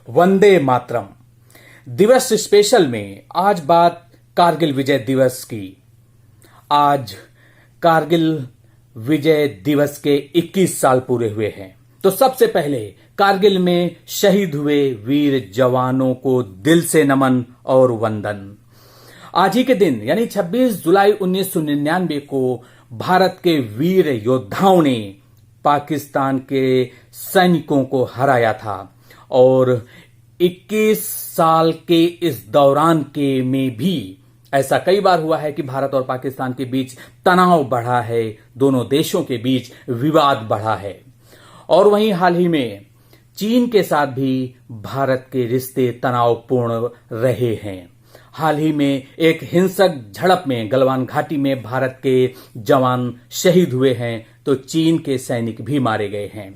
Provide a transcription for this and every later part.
वंदे मातरम दिवस स्पेशल में आज बात कारगिल विजय दिवस की। आज कारगिल विजय दिवस के 21 साल पूरे हुए हैं। तो सबसे पहले कारगिल में शहीद हुए वीर जवानों को दिल से नमन और वंदन। आज ही के दिन यानी 26 जुलाई 1999 को भारत के वीर योद्धाओं ने पाकिस्तान के सैनिकों को हराया था और 21 साल के इस दौरान के में भी ऐसा कई बार हुआ है कि भारत और पाकिस्तान के बीच तनाव बढ़ा है, दोनों देशों के बीच विवाद बढ़ा है। और वहीं हाल ही में चीन के साथ भी भारत के रिश्ते तनावपूर्ण रहे हैं। हाल ही में एक हिंसक झड़प में गलवान घाटी में भारत के जवान शहीद हुए हैं तो चीन के सैनिक भी मारे गए हैं।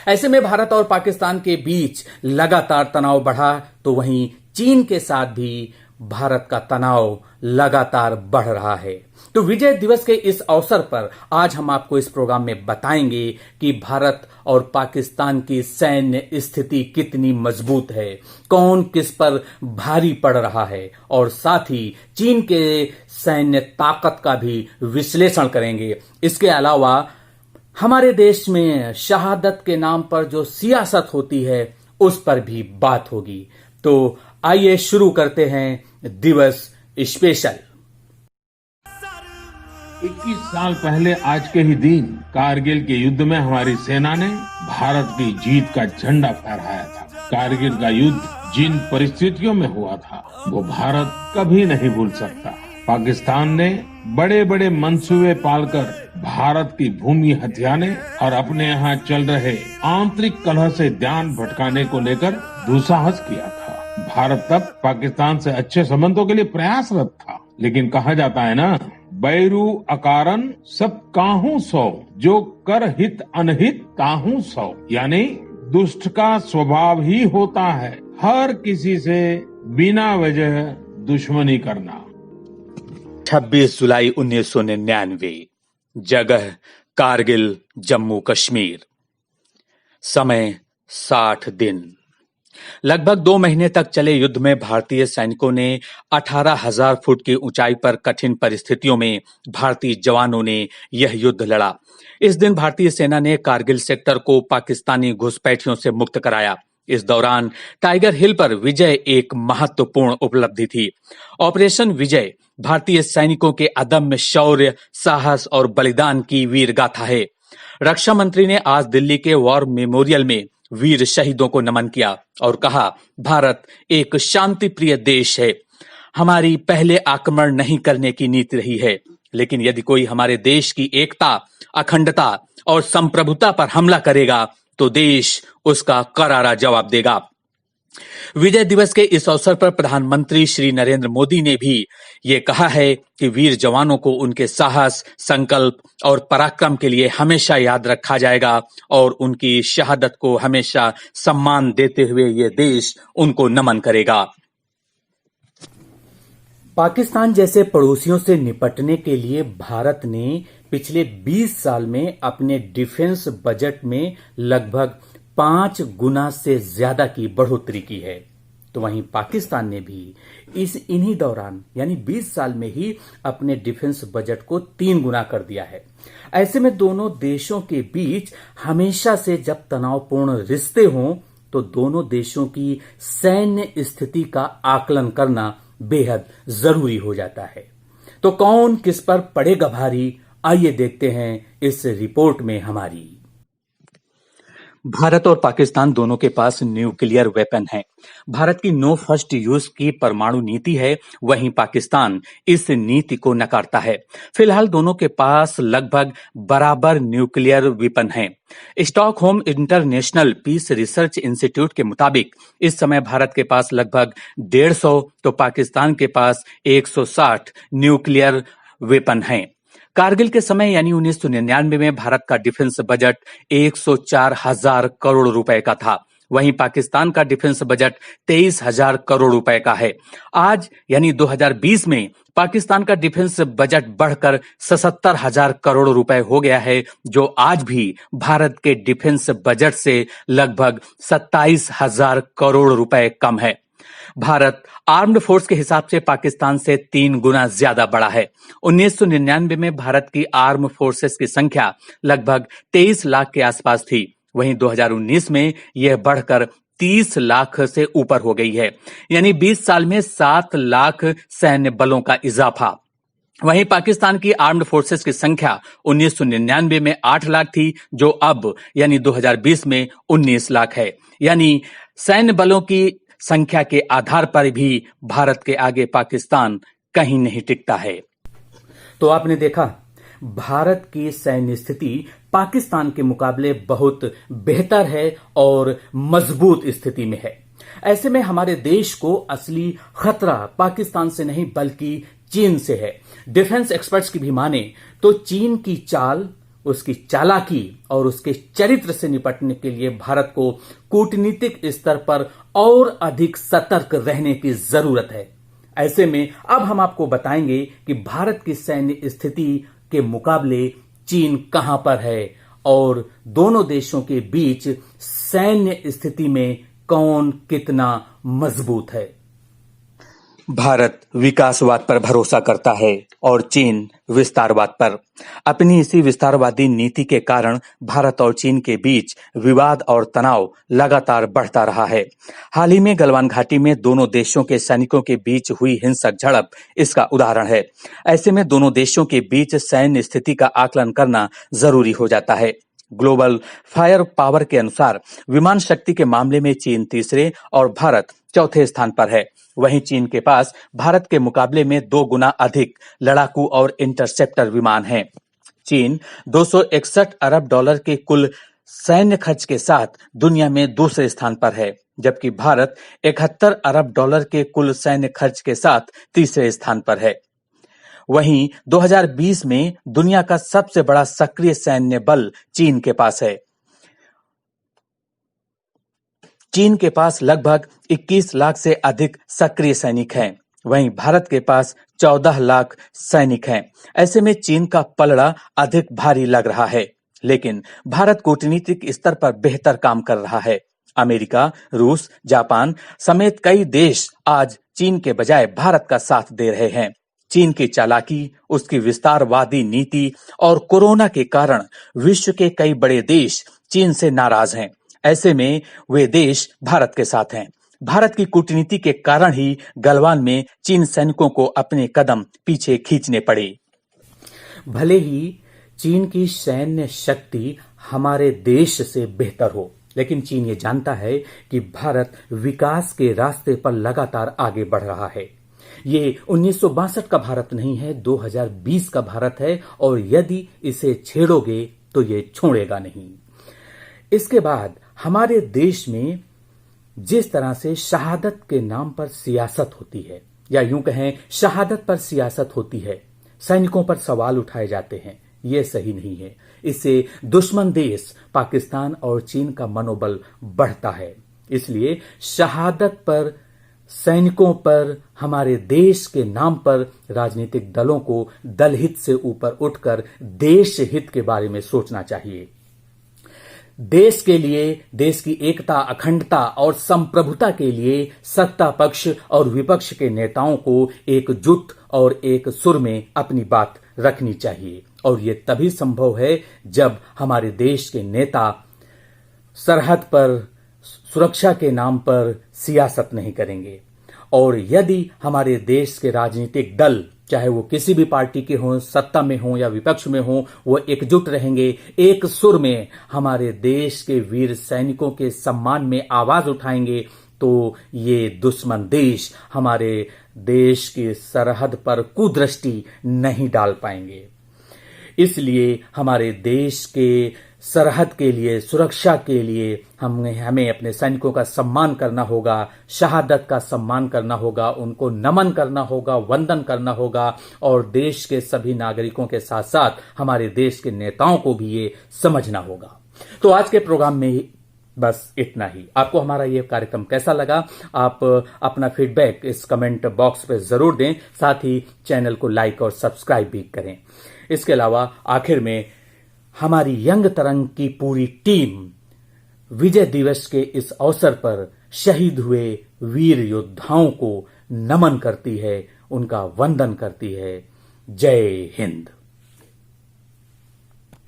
ऐसे में भारत और पाकिस्तान के बीच लगातार तनाव बढ़ा तो वहीं चीन के साथ भी भारत का तनाव लगातार बढ़ रहा है। तो विजय दिवस के इस अवसर पर आज हम आपको इस प्रोग्राम में बताएंगे कि भारत और पाकिस्तान की सैन्य स्थिति कितनी मजबूत है, कौन किस पर भारी पड़ रहा है और साथ ही चीन के सैन्य ताकत का भी विश्लेषण करेंगे। इसके अलावा हमारे देश में शहादत के नाम पर जो सियासत होती है उस पर भी बात होगी। तो आइए शुरू करते हैं दिवस स्पेशल। 21 साल पहले आज के ही दिन कारगिल के युद्ध में हमारी सेना ने भारत की जीत का झंडा फहराया था। कारगिल का युद्ध जिन परिस्थितियों में हुआ था वो भारत कभी नहीं भूल सकता। पाकिस्तान ने बड़े बड़े मंसूबे पालकर भारत की भूमि हथियाने और अपने यहाँ चल रहे आंतरिक कलह से ध्यान भटकाने को लेकर दुस्साहस किया था। भारत तक पाकिस्तान से अच्छे संबंधों के लिए प्रयासरत था, लेकिन कहा जाता है ना, बैरू अकारन सब काहू सौ, जो कर हित अनहित ताहू सौ। यानी दुष्ट का स्वभाव ही होता है हर किसी से बिना वजह दुश्मनी करना। 26 जुलाई 1999, जगह कारगिल जम्मू कश्मीर, समय 60 दिन। लगभग 2 महीने तक चले युद्ध में भारतीय सैनिकों ने 18,000 फुट की ऊंचाई पर कठिन परिस्थितियों में भारतीय जवानों ने यह युद्ध लड़ा। इस दिन भारतीय सेना ने कारगिल सेक्टर को पाकिस्तानी घुसपैठियों से मुक्त कराया। इस दौरान टाइगर हिल पर विजय एक महत्वपूर्ण उपलब्धि थी। ऑपरेशन विजय भारतीय सैनिकों के अदम्य शौर्य, साहस और बलिदान की वीर गाथा है। रक्षा मंत्री ने आज दिल्ली के वॉर मेमोरियल में वीर शहीदों को नमन किया और कहा, भारत एक शांति प्रिय देश है। हमारी पहले आक्रमण नहीं करने की नीति रही है, लेकिन यदि कोई हमारे देश की एकता, अखंडता और संप्रभुता पर हमला करेगा तो देश उसका करारा जवाब देगा। विजय दिवस के इस अवसर पर प्रधानमंत्री श्री नरेंद्र मोदी ने भी ये कहा है कि वीर जवानों को उनके साहस, संकल्प और पराक्रम के लिए हमेशा याद रखा जाएगा और उनकी शहादत को हमेशा सम्मान देते हुए ये देश उनको नमन करेगा। पाकिस्तान जैसे पड़ोसियों से निपटने के लिए भारत ने पिछले 20 साल में अपने डिफेंस बजट में लगभग 5 गुना से ज्यादा की बढ़ोतरी की है। तो वहीं पाकिस्तान ने भी इन्हीं दौरान यानी 20 साल में ही अपने डिफेंस बजट को 3 गुना कर दिया है। ऐसे में दोनों देशों के बीच हमेशा से जब तनावपूर्ण रिश्ते हों तो दोनों देशों की सैन्य स्थिति का आकलन करना बेहद जरूरी हो जाता है। तो कौन किस पर पड़ेगा भारी, आइए देखते हैं इस रिपोर्ट में हमारी। भारत और पाकिस्तान दोनों के पास न्यूक्लियर वेपन है। भारत की नो फर्स्ट यूज की परमाणु नीति है, वहीं पाकिस्तान इस नीति को नकारता है। फिलहाल दोनों के पास लगभग बराबर न्यूक्लियर वेपन है। Stockholm International Peace Research Institute के मुताबिक इस समय भारत के पास लगभग 150 तो पाकिस्तान के पास 160 न्यूक्लियर वेपन हैं। कारगिल के समय यानी 1999 में भारत का डिफेंस बजट 104,000 करोड़ रुपए का था, वहीं पाकिस्तान का डिफेंस बजट 23,000 करोड़ रुपए का है। आज यानी 2020 में पाकिस्तान का डिफेंस बजट बढ़कर 77,000 करोड़ रुपए हो गया है, जो आज भी भारत के डिफेंस बजट से लगभग 27,000 करोड़ रुपए कम है। भारत आर्म्ड फोर्स के हिसाब से पाकिस्तान से 3 गुना ज्यादा बड़ा है। 1999 में भारत की आर्म फोर्सेस की संख्या लगभग 23 लाख के आसपास थी। वहीं 2019 में यह बढ़कर 30 लाख से ऊपर हो गई है, यानी 20 साल में 7 लाख सैन्य बलों का इजाफा। वहीं पाकिस्तान की आर्म्ड फोर्सेस की संख्या 1999 में 8 लाख थी, जो अब यानी 2020 में 19 लाख है। यानी सैन्य बलों की संख्या के आधार पर भी भारत के आगे पाकिस्तान कहीं नहीं टिकता है। तो आपने देखा, भारत की सैन्य स्थिति पाकिस्तान के मुकाबले बहुत बेहतर है और मजबूत स्थिति में है। ऐसे में हमारे देश को असली खतरा पाकिस्तान से नहीं बल्कि चीन से है। डिफेंस एक्सपर्ट्स की भी माने तो चीन की चाल, उसकी चालाकी और उसके चरित्र से निपटने के लिए भारत को कूटनीतिक स्तर पर और अधिक सतर्क रहने की जरूरत है। ऐसे में अब हम आपको बताएंगे कि भारत की सैन्य स्थिति के मुकाबले चीन कहां पर है और दोनों देशों के बीच सैन्य स्थिति में कौन कितना मजबूत है। भारत विकासवाद पर भरोसा करता है और चीन विस्तारवाद पर। अपनी इसी विस्तारवादी नीति के कारण भारत और चीन के बीच विवाद और तनाव लगातार बढ़ता रहा है। हाल ही में गलवान घाटी में दोनों देशों के सैनिकों के बीच हुई हिंसक झड़प इसका उदाहरण है। ऐसे में दोनों देशों के बीच सैन्य स्थिति का आकलन करना जरूरी हो जाता है। ग्लोबल फायर पावर के अनुसार विमान शक्ति के मामले में चीन तीसरे और भारत चौथे स्थान पर है। वहीं चीन के पास भारत के मुकाबले में 2 गुना अधिक लड़ाकू और इंटरसेप्टर विमान हैं। चीन 261 अरब डॉलर के कुल सैन्य खर्च के साथ दुनिया में दूसरे स्थान पर है, जबकि भारत 71 अरब डॉलर के कुल सैन्य खर्च के साथ तीसरे स्थान पर है। वहीं 2020 में दुनिया का सबसे बड़ा सक्रिय सैन्य बल चीन के पास है। चीन के पास लगभग 21 लाख से अधिक सक्रिय सैनिक हैं, वहीं भारत के पास 14 लाख सैनिक हैं। ऐसे में चीन का पलड़ा अधिक भारी लग रहा है, लेकिन भारत कूटनीतिक स्तर पर बेहतर काम कर रहा है। अमेरिका, रूस, जापान समेत कई देश आज चीन के बजाय भारत का साथ दे रहे हैं। चीन की चालाकी, उसकी विस्तारवादी नीति और कोरोना के कारण विश्व के कई बड़े देश चीन से नाराज हैं। ऐसे में वे देश भारत के साथ हैं। भारत की कूटनीति के कारण ही गलवान में चीन सैनिकों को अपने कदम पीछे खींचने पड़े। भले ही चीन की सैन्य शक्ति हमारे देश से बेहतर हो, लेकिन चीन ये जानता है कि भारत विकास के रास्ते पर लगातार आगे बढ़ रहा है। ये 1962 का भारत नहीं है, 2020 का भारत है और यदि इसे छेड़ोगे तो ये छोड़ेगा नहीं। इसके बाद हमारे देश में जिस तरह से शहादत के नाम पर सियासत होती है, या यूं कहें शहादत पर सियासत होती है, सैनिकों पर सवाल उठाए जाते हैं, यह सही नहीं है। इससे दुश्मन देश पाकिस्तान और चीन का मनोबल बढ़ता है। इसलिए शहादत पर, सैनिकों पर, हमारे देश के नाम पर राजनीतिक दलों को दल हित से ऊपर उठकर देश हित के बारे में सोचना चाहिए। देश के लिए, देश की एकता, अखंडता और संप्रभुता के लिए सत्ता पक्ष और विपक्ष के नेताओं को एकजुट और एक सुर में अपनी बात रखनी चाहिए, और यह तभी संभव है जब हमारे देश के नेता सरहद पर सुरक्षा के नाम पर सियासत नहीं करेंगे। और यदि हमारे देश के राजनीतिक दल, चाहे वो किसी भी पार्टी के हों, सत्ता में हों या विपक्ष में हों, वो एकजुट रहेंगे, एक सुर में हमारे देश के वीर सैनिकों के सम्मान में आवाज उठाएंगे, तो ये दुश्मन देश हमारे देश की सरहद पर कुदृष्टि नहीं डाल पाएंगे। इसलिए हमारे देश के सरहद के लिए, सुरक्षा के लिए हमें अपने सैनिकों का सम्मान करना होगा, शहादत का सम्मान करना होगा, उनको नमन करना होगा, वंदन करना होगा, और देश के सभी नागरिकों के साथ साथ हमारे देश के नेताओं को भी ये समझना होगा। तो आज के प्रोग्राम में बस इतना ही। आपको हमारा ये कार्यक्रम कैसा लगा, आप अपना फीडबैक इस कमेंट बॉक्स पे जरूर दें, साथ ही चैनल को लाइक और सब्सक्राइब भी करें। इसके अलावा आखिर में हमारी यंग तरंग की पूरी टीम विजय दिवस के इस अवसर पर शहीद हुए वीर योद्धाओं को नमन करती है, उनका वंदन करती है। जय हिंद।